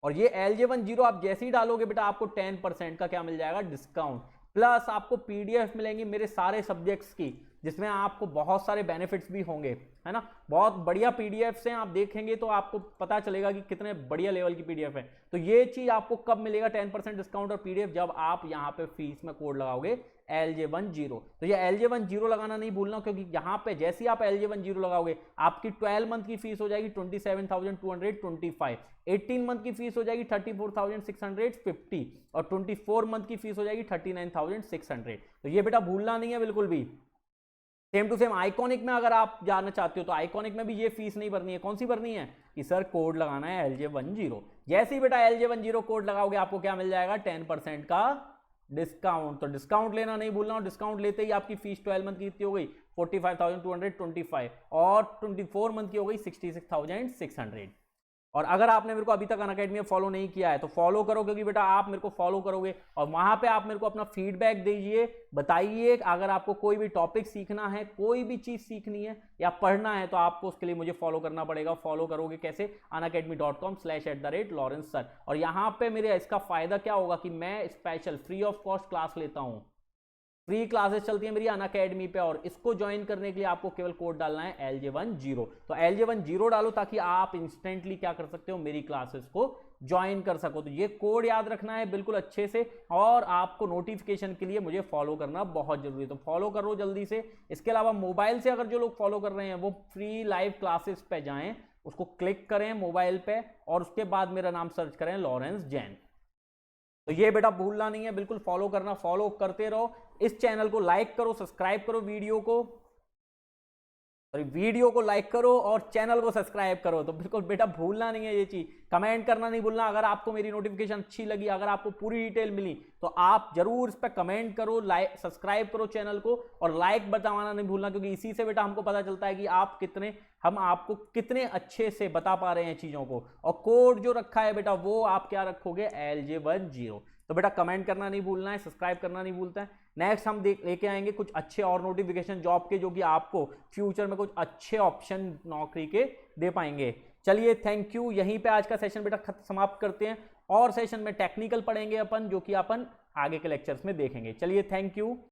और ये LJ10 आप जैसे ही डालोगे बेटा आपको 10% का क्या मिल जाएगा, डिस्काउंट। प्लस आपको PDF मिलेंगी मेरे सारे सब्जेक्ट्स की, जिसमें आपको बहुत सारे बेनिफिट्स भी होंगे, है ना। बहुत बढ़िया PDFs हैं, आप देखेंगे तो आपको पता चलेगा कि कितने बढ़िया लेवल की PDF है। तो ये चीज आपको कब मिलेगा 10% डिस्काउंट और PDF? जब आप यहाँ पे फीस में कोड लगाओगे LJ10। तो ये LJ10 लगाना नहीं भूलना, क्योंकि यहाँ पे जैसे ही आप LJ10 लगाओगे आपकी 12 मंथ की फीस हो जाएगी 27,225, 18 मंथ की फीस हो जाएगी 34,650, और 24 मंथ की फीस हो जाएगी 39,600। तो ये बेटा भूलना नहीं है बिल्कुल भी। सेम टू सेम आइकॉनिक में अगर आप जाना चाहते हो तो आइकॉनिक में भी ये फीस नहीं भरनी है। कौन सी भरनी है कि सर कोड लगाना है LJ10। जैसे ही बेटा LJ10 कोड लगाओगे आपको क्या मिल जाएगा, 10% का डिस्काउंट। तो डिस्काउंट लेना नहीं भूलना, और डिस्काउंट लेते ही आपकी फीस 12 मंथ की कितनी हो गई, 45,225, और 24 मंथ की हो गई 66,600। और अगर आपने मेरे को अभी तक अनअकैडमी में फॉलो नहीं किया है तो फॉलो करो, क्योंकि बेटा आप मेरे को फॉलो करोगे और वहां पे आप मेरे को अपना फीडबैक दीजिए, बताइए अगर आपको कोई भी टॉपिक सीखना है, कोई भी चीज सीखनी है या पढ़ना है, तो आपको उसके लिए मुझे फॉलो करना पड़ेगा। फॉलो करोगे कैसे? unacademy.com/lawrence sir। और यहाँ पे मेरे इसका फायदा क्या होगा कि मैं special free of cost class लेता हूँ, फ्री क्लासेस चलती है मेरी अनअकैडमी पे, और इसको ज्वाइन करने के लिए आपको केवल कोड डालना है LJ10। तो LJ10 डालो ताकि आप इंस्टेंटली क्या कर सकते हो, मेरी क्लासेस को ज्वाइन कर सको। तो ये कोड याद रखना है बिल्कुल अच्छे से, और आपको नोटिफिकेशन के लिए मुझे फॉलो करना बहुत जरूरी है, तो फॉलो करो जल्दी से। इसके अलावा मोबाइल से अगर जो लोग फॉलो कर रहे हैं वो फ्री लाइव क्लासेस पे जाएं, उसको क्लिक करें मोबाइल पे, और उसके बाद मेरा नाम सर्च करें लॉरेंस जैन। तो ये बेटा भूलना नहीं है, बिल्कुल फॉलो करना, फॉलो करते रहो। इस चैनल को लाइक करो, सब्सक्राइब करो, वीडियो को लाइक करो और चैनल को सब्सक्राइब करो। तो बिल्कुल बेटा भूलना नहीं है ये चीज, कमेंट करना नहीं भूलना। अगर आपको मेरी नोटिफिकेशन अच्छी लगी, अगर आपको पूरी डिटेल मिली, तो आप जरूर इस पर कमेंट करो, लाइक सब्सक्राइब करो चैनल को, और लाइक बताना नहीं भूलना, क्योंकि इसी से बेटा हमको पता चलता है कि हम आपको कितने अच्छे से बता पा रहे हैं चीजों को। और कोड जो रखा है बेटा वो आप क्या रखोगे, LJ10। तो बेटा कमेंट करना नहीं भूलना है, सब्सक्राइब करना नहीं भूलता है। नेक्स्ट हम लेके आएंगे कुछ अच्छे और नोटिफिकेशन जॉब के, जो कि आपको फ्यूचर में कुछ अच्छे ऑप्शन नौकरी के दे पाएंगे। चलिए थैंक यू, यहीं पे आज का सेशन बेटा समाप्त करते हैं, और सेशन में टेक्निकल पढ़ेंगे अपन, जो कि अपन आगे के लेक्चर्स में देखेंगे। चलिए थैंक यू।